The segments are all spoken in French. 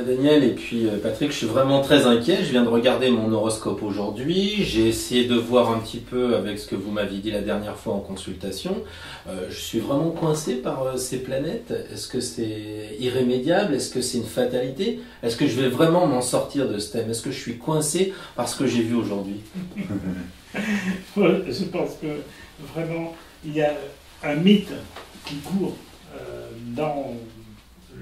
Daniel et puis Patrick, je suis vraiment très inquiet. Je viens de regarder mon horoscope aujourd'hui. J'ai essayé de voir un petit peu avec ce que vous m'aviez dit la dernière fois en consultation. Je suis vraiment coincé par ces planètes. Est-ce que c'est irrémédiable? Est-ce que c'est une fatalité? Est-ce que je vais vraiment m'en sortir de ce thème? Est-ce que je suis coincé par ce que j'ai vu aujourd'hui? Je pense que vraiment, il y a un mythe qui court dans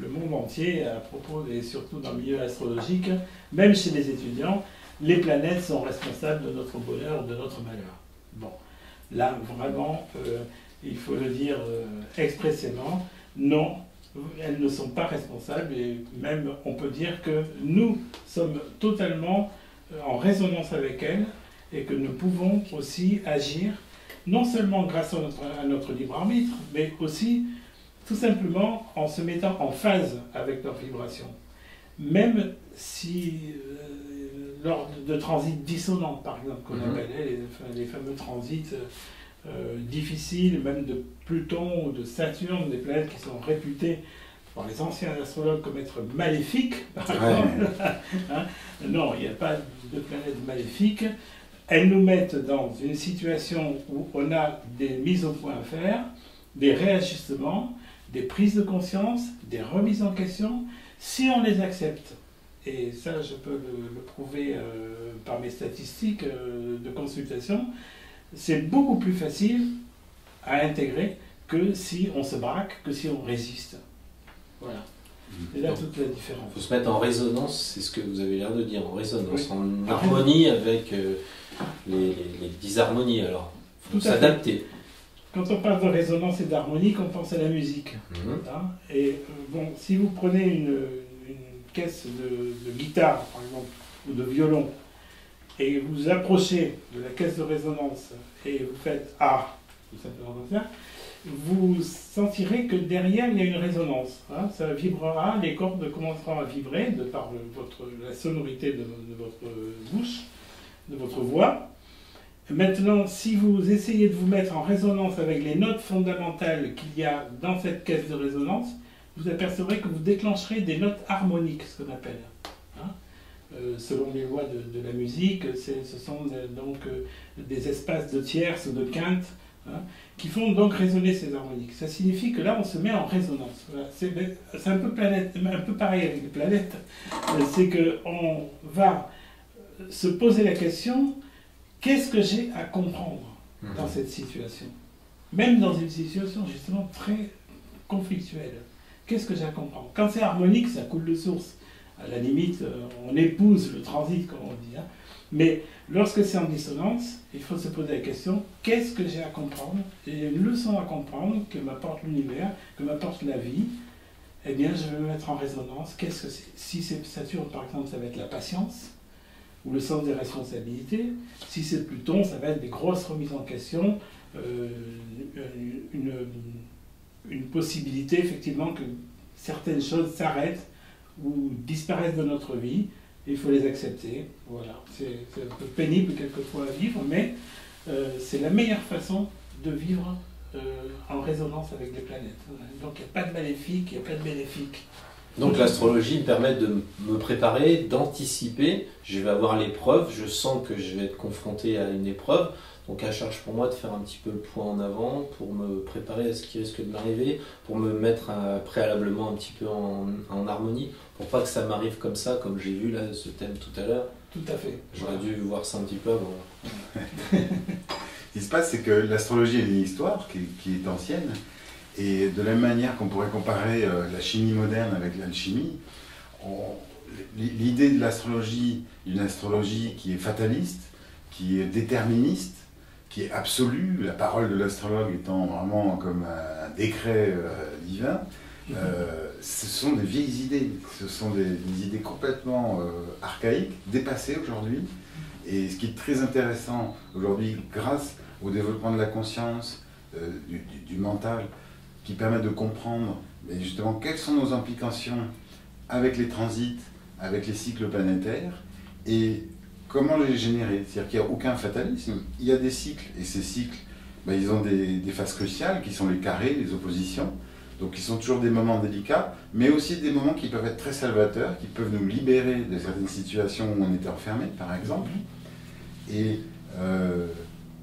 le monde entier à propos, et surtout dans le milieu astrologique, même chez les étudiants, les planètes sont responsables de notre bonheur, de notre malheur. Bon, là, vraiment, il faut le dire expressément, non, elles ne sont pas responsables, et même on peut dire que nous sommes totalement en résonance avec elles, et que nous pouvons aussi agir, non seulement grâce à notre libre arbitre, mais aussi tout simplement en se mettant en phase avec leur vibration. Même si, lors de transits dissonants, par exemple, qu'on appelait les fameux transits difficiles, même de Pluton ou de Saturne, des planètes qui sont réputées par les anciens astrologues comme être maléfiques, par exemple. Hein? Non, il n'y a pas de planètes maléfiques. Elles nous mettent dans une situation où on a des mises au point à faire, des réajustements, des prises de conscience, des remises en question, si on les accepte. Et ça, je peux le prouver par mes statistiques de consultation, c'est beaucoup plus facile à intégrer que si on se braque, que si on résiste. Voilà. C'est là toute la différence. Il faut se mettre en résonance, c'est ce que vous avez l'air de dire, en résonance, en harmonie avec les disharmonies. Alors, il faut s'adapter. Quand on parle de résonance et d'harmonie, on pense à la musique. Hein, et bon, si vous prenez une caisse de guitare, par exemple, ou de violon, et vous approchez de la caisse de résonance et vous faites A, tout simplement comme ça, vous sentirez que derrière il y a une résonance. Hein, ça vibrera, les cordes commenceront à vibrer de par la sonorité de votre bouche, de votre voix. Maintenant, si vous essayez de vous mettre en résonance avec les notes fondamentales qu'il y a dans cette caisse de résonance, vous apercevrez que vous déclencherez des notes harmoniques, ce qu'on appelle. Hein, selon les lois de la musique, ce sont donc des espaces de tierces ou de quintes, hein, qui font donc résonner ces harmoniques. Ça signifie que là, on se met en résonance. Voilà. C'est un peu pareil avec les planètes. C'est qu'on va se poser la question: qu'est-ce que j'ai à comprendre dans cette situation? Même dans une situation justement très conflictuelle. Qu'est-ce que j'ai à comprendre? Quand c'est harmonique, ça coule de source. À la limite, on épouse le transit, comme on dit. Hein. Mais lorsque c'est en dissonance, il faut se poser la question: qu'est-ce que j'ai à comprendre? Et une leçon à comprendre que m'apporte l'univers, que m'apporte la vie. Eh bien, je vais me mettre en résonance. Qu'est-ce que c'est? Si c'est Saturne, par exemple, ça va être la patience, ou le sens des responsabilités. Si c'est Pluton, ça va être des grosses remises en question, une possibilité effectivement que certaines choses s'arrêtent ou disparaissent de notre vie, et il faut les accepter. Voilà. C'est un peu pénible quelquefois à vivre, mais c'est la meilleure façon de vivre en résonance avec les planètes. Donc il n'y a pas de maléfique, il n'y a pas de bénéfique. Donc l'astrologie me permet de me préparer, d'anticiper. Je vais avoir l'épreuve, je sens que je vais être confronté à une épreuve. Donc à charge pour moi de faire un petit peu le point en avant pour me préparer à ce qui risque de m'arriver, pour me mettre préalablement un petit peu en harmonie, pour pas que ça m'arrive comme ça, comme j'ai vu là ce thème tout à l'heure. Tout à fait. J'aurais dû voir ça un petit peu avant. Ce qui se passe, c'est que l'astrologie est une histoire qui est ancienne. Et de la même manière qu'on pourrait comparer la chimie moderne avec l'alchimie, l'idée de l'astrologie, une astrologie qui est fataliste, qui est déterministe, qui est absolue, la parole de l'astrologue étant vraiment comme un décret divin, ce sont des vieilles idées, ce sont des idées complètement archaïques, dépassées aujourd'hui. Et ce qui est très intéressant aujourd'hui, grâce au développement de la conscience, du mental, qui permet de comprendre mais justement quelles sont nos implications avec les transits, avec les cycles planétaires, et comment les générer. C'est-à-dire qu'il n'y a aucun fatalisme, il y a des cycles, et ces cycles, ils ont des phases cruciales qui sont les carrés, les oppositions, Donc ils sont toujours des moments délicats, mais aussi des moments qui peuvent être très salvateurs, qui peuvent nous libérer de certaines situations où on était enfermé, par exemple. Et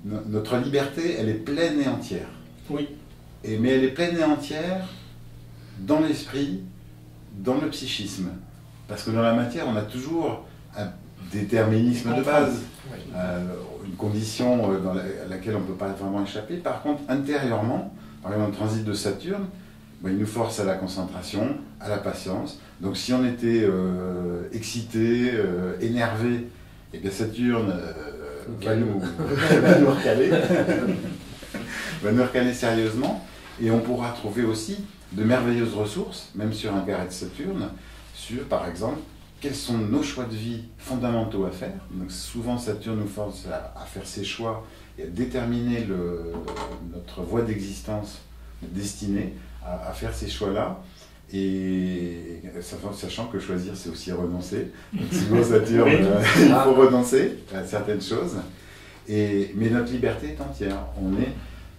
notre liberté, elle est pleine et entière. Oui. Mais elle est pleine et entière dans l'esprit, dans le psychisme. Parce que dans la matière, on a toujours un déterminisme de base, une condition à laquelle on ne peut pas vraiment échapper. Par contre, intérieurement, par exemple, le transit de Saturne, il nous force à la concentration, à la patience. Donc si on était excité, énervé, et bien Saturne va nous recaler, va nous recaler sérieusement, et on pourra trouver aussi de merveilleuses ressources, même sur un carré de Saturne, sur par exemple quels sont nos choix de vie fondamentaux à faire. Donc souvent Saturne nous force à faire ses choix et à déterminer notre voie d'existence, notre destinée, à faire ces choix-là, et sachant que choisir, c'est aussi renoncer. Donc, sinon, Saturne, il faut renoncer à certaines choses. Mais notre liberté est entière.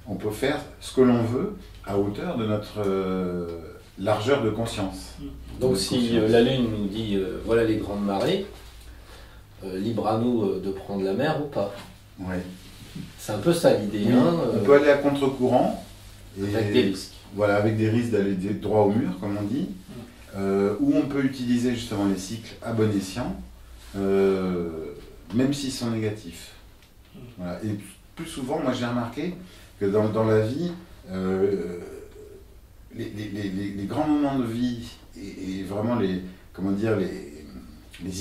On peut faire ce que l'on veut à hauteur de notre largeur de conscience. Donc si la Lune nous dit voilà les grandes marées, libre à nous de prendre la mer ou pas. Oui. C'est un peu ça l'idée. Oui, on peut aller à contre-courant. Avec des risques. Voilà, avec des risques d'aller droit au mur, comme on dit, où on peut utiliser justement les cycles à bon escient, même s'ils sont négatifs. Voilà. Et plus souvent, moi j'ai remarqué que dans la vie, les grands moments de vie et vraiment les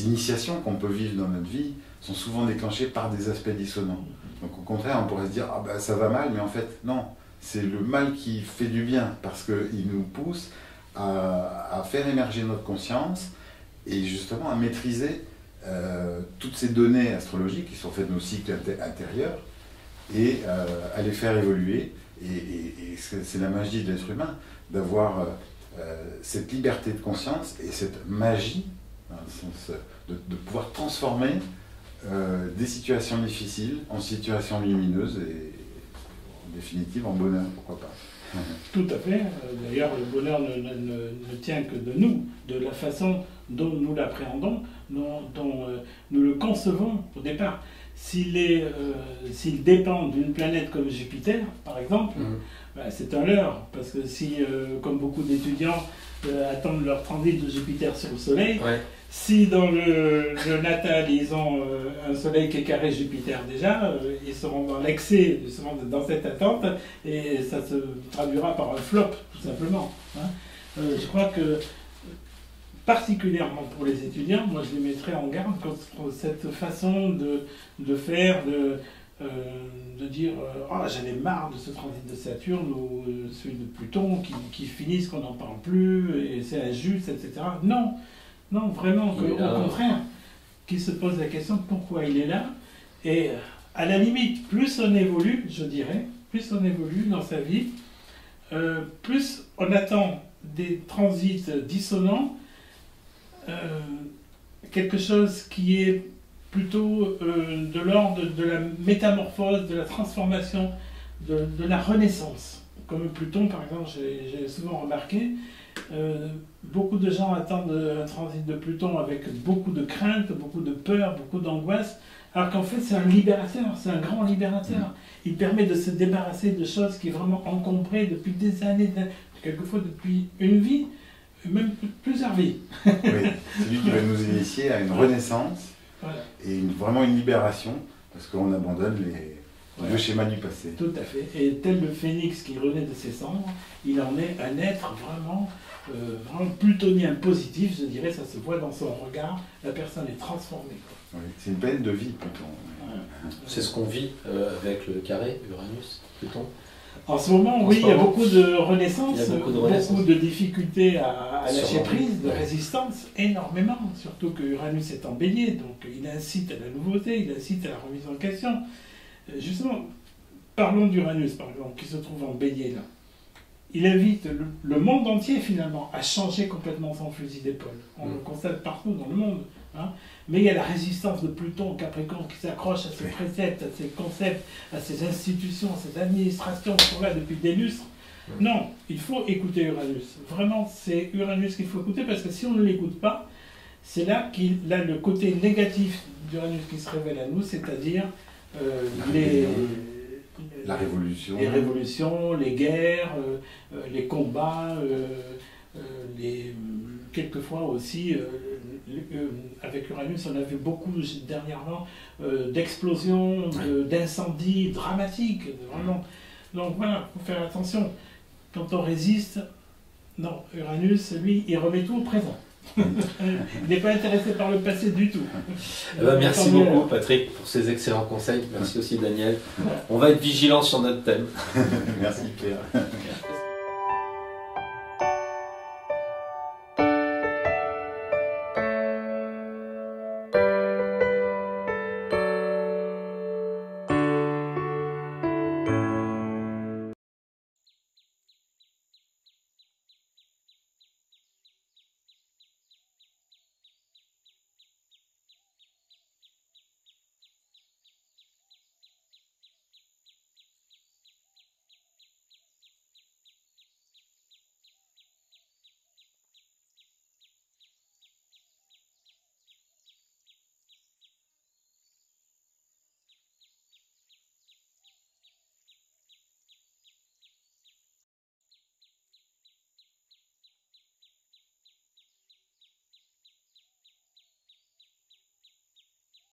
initiations qu'on peut vivre dans notre vie sont souvent déclenchées par des aspects dissonants. Donc au contraire, on pourrait se dire, ah ben ça va mal, mais en fait, non. C'est le mal qui fait du bien, parce qu'il nous pousse à faire émerger notre conscience et justement à maîtriser toutes ces données astrologiques qui sont faites de nos cycles intérieurs et à les faire évoluer. Et c'est la magie de l'être humain, d'avoir cette liberté de conscience et cette magie, dans le sens de pouvoir transformer des situations difficiles en situations lumineuses et en définitive en bonheur, pourquoi pas. Tout à fait. D'ailleurs, le bonheur ne tient que de nous, de la façon dont nous l'appréhendons, dont nous le concevons au départ. S'il dépend d'une planète comme Jupiter, par exemple, c'est un leurre, parce que si, comme beaucoup d'étudiants, attendent leur transit de Jupiter sur le Soleil, si dans le natal ils ont un Soleil qui est carré Jupiter déjà, ils seront dans l'excès, justement, dans cette attente, et ça se traduira par un flop, tout simplement. Je crois que, particulièrement pour les étudiants, moi je les mettrais en garde contre cette façon de faire, de dire oh, j'en ai marre de ce transit de Saturne ou celui de Pluton qui finissent qu'on n'en parle plus et c'est injuste, etc. Non, vraiment, au contraire, qu'ils se posent la question pourquoi il est là. Et à la limite, plus on évolue, je dirais, plus on évolue dans sa vie, plus on attend des transits dissonants, quelque chose qui est plutôt de l'ordre de la métamorphose, de la transformation, de la renaissance. Comme Pluton, par exemple, j'ai souvent remarqué, beaucoup de gens attendent un transit de Pluton avec beaucoup de crainte, beaucoup de peur, beaucoup d'angoisse, alors qu'en fait c'est un libérateur, c'est un grand libérateur. Il permet de se débarrasser de choses qui est vraiment encombrées depuis des années, quelquefois depuis une vie, même plusieurs vies. Oui, c'est lui qui va nous initier à une renaissance et vraiment une libération, parce qu'on abandonne le schéma du passé. Tout à fait. Et tel le phénix qui renaît de ses cendres, il en est un être vraiment plutonien positif, je dirais, ça se voit dans son regard, la personne est transformée. Oui, c'est une planète de vie, Pluton. C'est ce qu'on vit avec le carré Uranus, Pluton. En ce moment, oui, il y a beaucoup de renaissance, beaucoup de difficultés à lâcher prise, de résistance, énormément, surtout que Uranus est en Bélier, donc il incite à la nouveauté, il incite à la remise en question. Justement, parlons d'Uranus, par exemple, qui se trouve en Bélier, là. Il invite le monde entier, finalement, à changer complètement son fusil d'épaule. On le constate partout dans le monde. Mais il y a la résistance de Pluton au Capricorne qui s'accroche à ses préceptes, à ses concepts, à ses institutions, à ses administrations qui sont là depuis des lustres. Non, il faut écouter Uranus. Vraiment, c'est Uranus qu'il faut écouter parce que si on ne l'écoute pas, c'est là qu'il a le côté négatif d'Uranus qui se révèle à nous, c'est-à-dire la révolution. Les révolutions, les guerres, les combats, quelquefois aussi, avec Uranus, on a vu beaucoup dernièrement d'explosions, d'incendies dramatiques, vraiment. Donc voilà, il faut faire attention. Quand on résiste, non, Uranus, lui, il remet tout au présent. Il n'est pas intéressé par le passé du tout. Merci beaucoup Patrick pour ces excellents conseils. Merci aussi Daniel. On va être vigilants sur notre thème. Merci Pierre.